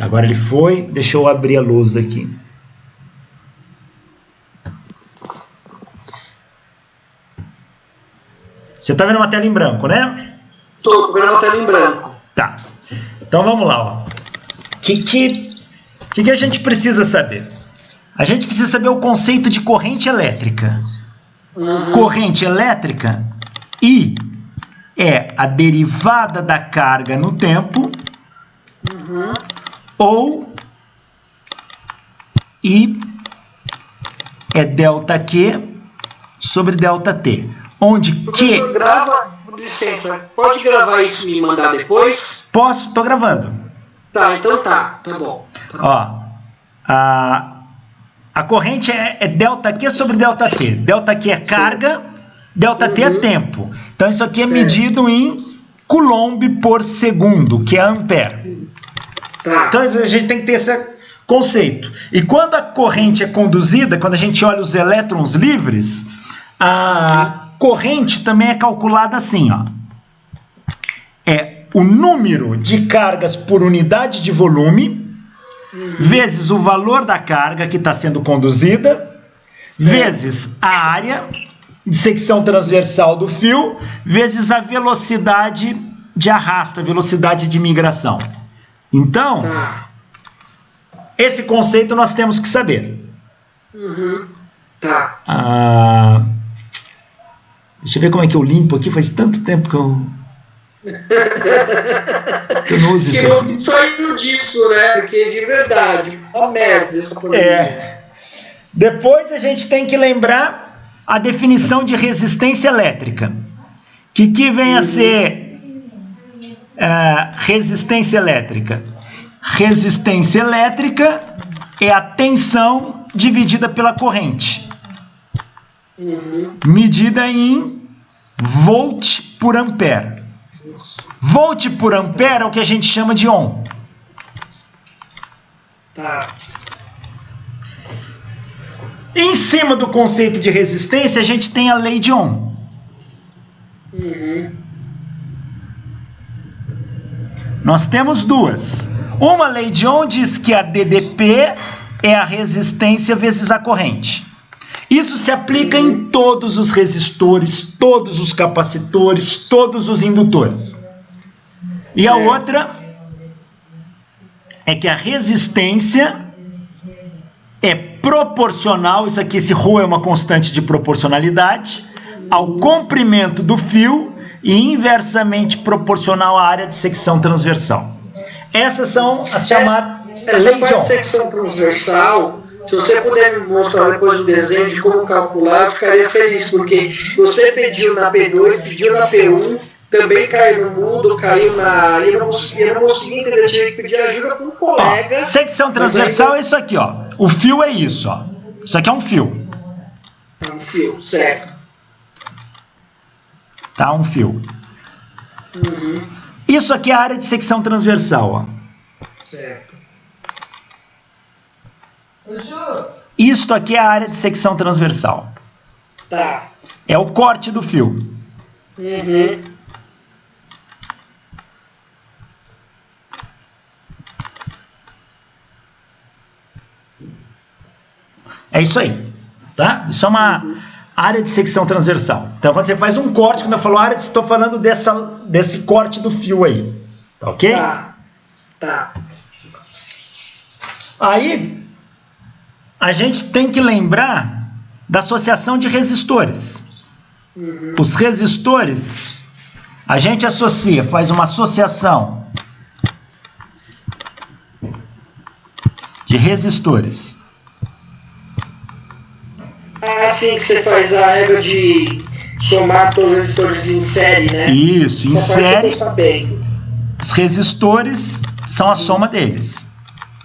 Agora ele foi, deixa eu abrir a lousa aqui. Você está vendo uma tela em branco, né? Estou vendo uma tela em branco. Tá. Então vamos lá, ó. O que a gente precisa saber? A gente precisa saber o conceito de corrente elétrica. Corrente elétrica, I é a derivada da carga no tempo, ou I é delta Q sobre delta T. Onde Professor, grava, licença, pode gravar isso e me mandar depois? Posso, tô gravando. Tá, então tá bom. Ó, a corrente é delta Q sobre delta T. Delta Q é carga, delta T é tempo. Então isso aqui é medido em coulomb por segundo, que é ampere. Tá. Então a gente tem que ter esse conceito. E quando a corrente é conduzida, quando a gente olha os elétrons livres, a corrente também é calculada assim, ó. É o número de cargas por unidade de volume, vezes o valor da carga que está sendo conduzida, vezes a área de secção transversal do fio, vezes a velocidade de arrasto, a velocidade de migração. Então, esse conceito nós temos que saber. Deixa eu ver como é que eu limpo aqui, faz tanto tempo que eu não uso isso aqui. Eu saiu disso, né? Porque de verdade, uma merda essa pandemia. Depois a gente tem que lembrar a definição de resistência elétrica. Que vem a ser resistência elétrica? Resistência elétrica é a tensão dividida pela corrente. Medida em volt por ampere. Volt por ampere é o que a gente chama de ohm. Em cima do conceito de resistência, a gente tem a lei de Ohm. Nós temos duas. Uma lei de Ohm diz que a DDP é a resistência vezes a corrente. Isso se aplica em todos os resistores, todos os capacitores, todos os indutores. E a outra é que a resistência é proporcional, isso aqui, esse ρ é uma constante de proporcionalidade, ao comprimento do fio e inversamente proporcional à área de secção transversal. Essas são as chamadas essa parte de secção transversal, se você puder me mostrar depois o desenho de como calcular, eu ficaria feliz, porque você pediu na P2, pediu na P1, também caiu no mudo, caiu na... Eu não consegui entender, eu tive que pedir ajuda para um colega. Secção transversal é isso aqui, ó. O fio é isso, ó. Isso aqui é um fio. É um fio, certo. Tá, um fio. Isso aqui é a área de secção transversal, ó. Certo. Isto aqui é a área de secção transversal. Tá. É o corte do fio. É isso aí, tá? Isso é uma área de secção transversal. Então, quando você faz um corte, quando eu falo área, estou falando desse corte do fio aí. Tá ok? Tá. Aí, a gente tem que lembrar da associação de resistores. Os resistores, a gente associa, faz uma associação de resistores. Assim que você faz a regra de somar todos os resistores em série, né? Isso, em série. Sabendo. Os resistores são a soma deles.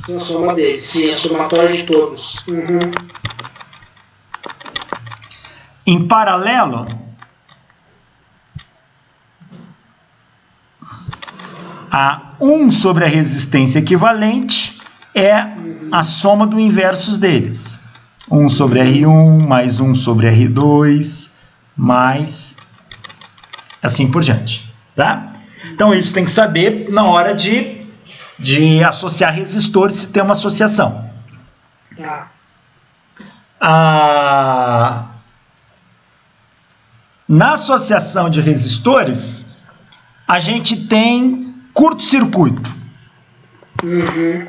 São a soma deles, sim, a somatória de todos. Em paralelo, a 1 sobre a resistência equivalente é a soma do inversos deles. 1 sobre R1, mais 1 sobre R2, mais assim por diante, tá? Então isso tem que saber na hora de de associar resistores se tem uma associação. Tá. Na associação de resistores, a gente tem curto-circuito. Uhum.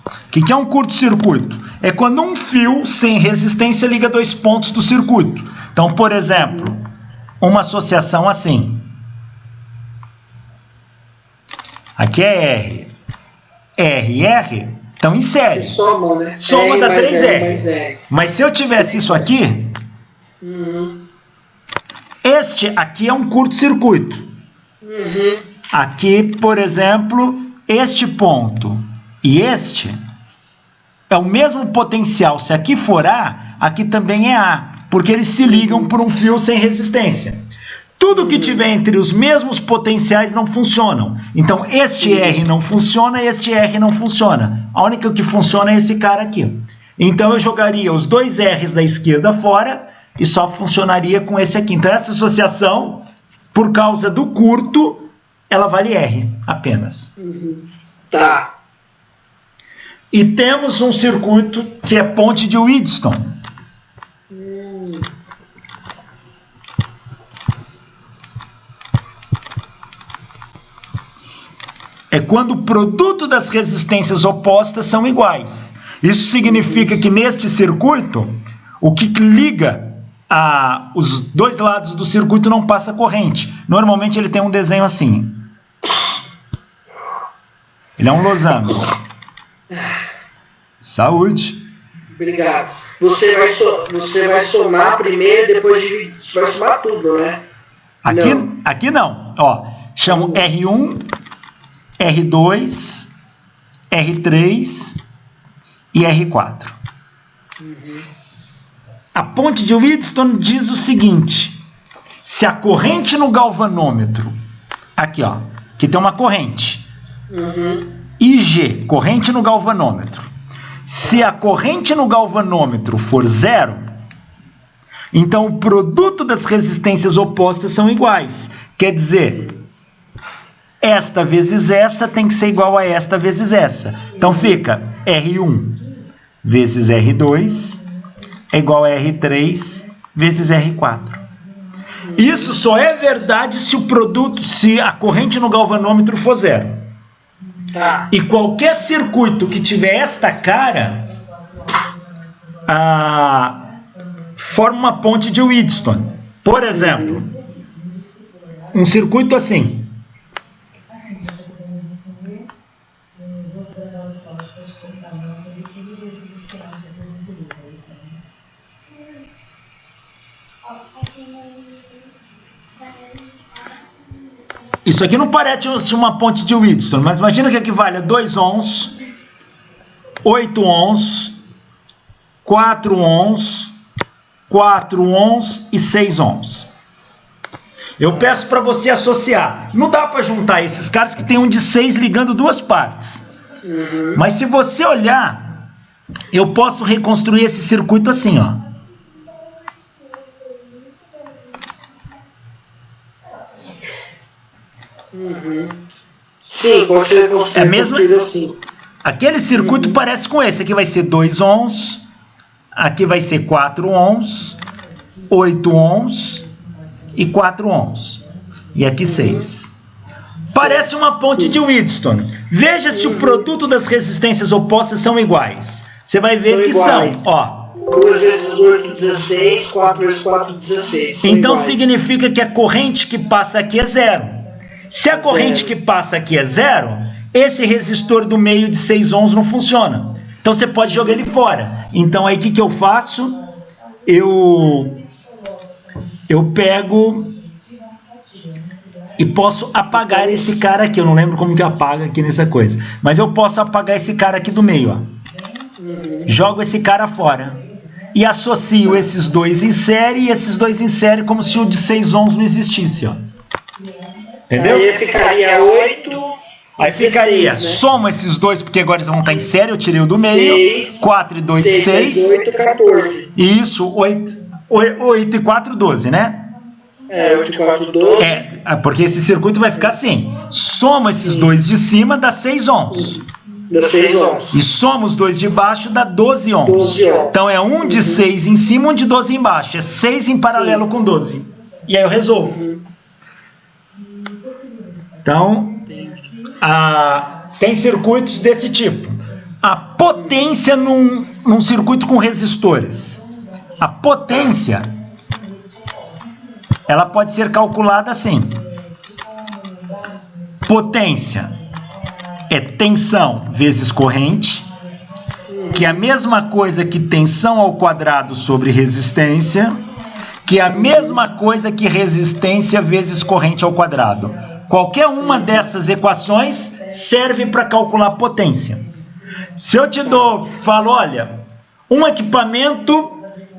O que é um curto-circuito? É quando um fio sem resistência liga dois pontos do circuito. Então, por exemplo, uma associação assim. Aqui é R. R e R estão em série. Se soma, né? Soma dá 3R. R. Mas se eu tivesse isso aqui, este aqui é um curto-circuito. Aqui, por exemplo, este ponto e este é o mesmo potencial. Se aqui for A, aqui também é A, porque eles se ligam por um fio sem resistência. Tudo que tiver entre os mesmos potenciais não funcionam. Então, este R não funciona e este R não funciona. A única que funciona é esse cara aqui. Então, eu jogaria os dois R's da esquerda fora e só funcionaria com esse aqui. Então, essa associação, por causa do curto, ela vale R apenas. Tá. E temos um circuito que é ponte de Wheatstone. É quando o produto das resistências opostas são iguais. Isso significa que neste circuito, o que liga os dois lados do circuito não passa corrente. Normalmente ele tem um desenho assim. Ele é um losango. Saúde. Obrigado. Você vai somar primeiro e depois vai somar tudo, né? Aqui não. Ó, chamo R1, R2, R3 e R4. A ponte de Wheatstone diz o seguinte: se a corrente no galvanômetro, aqui ó, que tem uma corrente, IG, corrente no galvanômetro, se a corrente no galvanômetro for zero, então o produto das resistências opostas são iguais. Quer dizer, esta vezes essa tem que ser igual a esta vezes essa. Então fica R1 vezes R2 é igual a R3 vezes R4. Isso só é verdade se a corrente no galvanômetro for zero. Tá. E qualquer circuito que tiver esta cara forma uma ponte de Wheatstone. Por exemplo, um circuito assim. Isso aqui não parece uma ponte de Wheatstone, mas imagina que equivale a 2 ohms, 8 ohms, 4 ohms, 4 ohms e 6 ohms. Eu peço para você associar. Não dá para juntar esses caras que tem um de 6 ligando duas partes. Mas se você olhar, eu posso reconstruir esse circuito assim, ó. Sim, pode ser construído assim. Aquele circuito parece com esse. Aqui vai ser 2 ohms, aqui vai ser 4 ohms, 8 ohms e 4 ohms. E aqui 6. Parece uma ponte de Wheatstone. Veja se o produto das resistências opostas são iguais. Você vai ver que são, ó. 2 vezes 8, 16. 4 vezes 4, 16. Então significa que a corrente que passa aqui é zero. Se a corrente que passa aqui é zero, esse resistor do meio de 6 ohms não funciona. Então você pode jogar ele fora. Então aí o que eu faço? Eu pego e posso apagar esse cara aqui. Eu não lembro como que apaga aqui nessa coisa. Mas eu posso apagar esse cara aqui do meio, ó. Jogo esse cara fora. E associo esses dois em série e esses dois em série como se o de 6 ohms não existisse, ó. Entendeu? Aí ficaria 8. Aí 16, ficaria, né? Soma esses dois, porque agora eles vão estar em série, eu tirei o do meio. 6, 4 e 2, 6. 8, 14. Isso, 8 e 4, 12, né? 8 e 4, 12. Porque esse circuito vai ficar assim. Soma esses dois de cima, dá 6 ohms. Dá 6 ohms. E soma os dois de baixo, dá 12 ohms. 12 ohms. Então é um de 6 em cima, um de 12 embaixo. É 6 em paralelo com 12. E aí eu resolvo. Então, tem circuitos desse tipo. A potência num circuito com resistores. A potência, ela pode ser calculada assim. Potência é tensão vezes corrente, que é a mesma coisa que tensão ao quadrado sobre resistência, que é a mesma coisa que resistência vezes corrente ao quadrado. Qualquer uma dessas equações serve para calcular potência. Se eu te falo, olha, um equipamento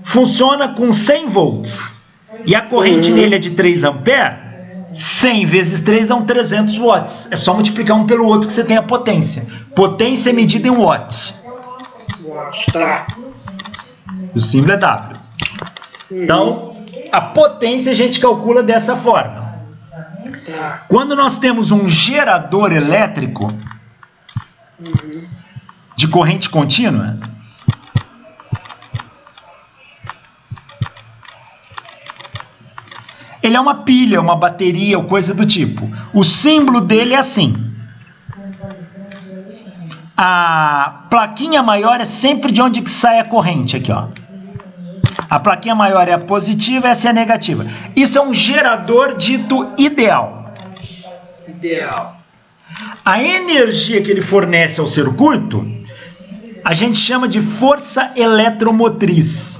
funciona com 100 volts e a corrente nele é de 3 amperes, 100 vezes 3 dão 300 watts. É só multiplicar um pelo outro que você tem a potência. Potência é medida em watts. Tá. O símbolo é W. Então, a potência a gente calcula dessa forma. Quando nós temos um gerador elétrico de corrente contínua, ele é uma pilha, uma bateria ou coisa do tipo. O símbolo dele é assim. A plaquinha maior é sempre de onde que sai a corrente, aqui, ó. A plaquinha maior é a positiva, essa é a negativa. Isso é um gerador dito ideal. Ideal. A energia que ele fornece ao circuito, a gente chama de força eletromotriz.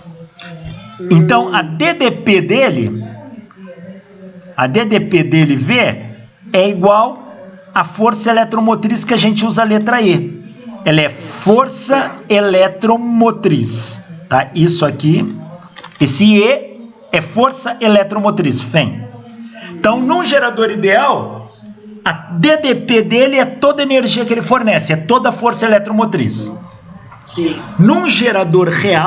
Então, a DDP dele V é igual à força eletromotriz que a gente usa a letra E. Ela é força eletromotriz. Tá? Isso aqui, esse E é força eletromotriz, FEM. Então, num gerador ideal, a DDP dele é toda a energia que ele fornece, é toda a força eletromotriz. Sim. Num gerador real,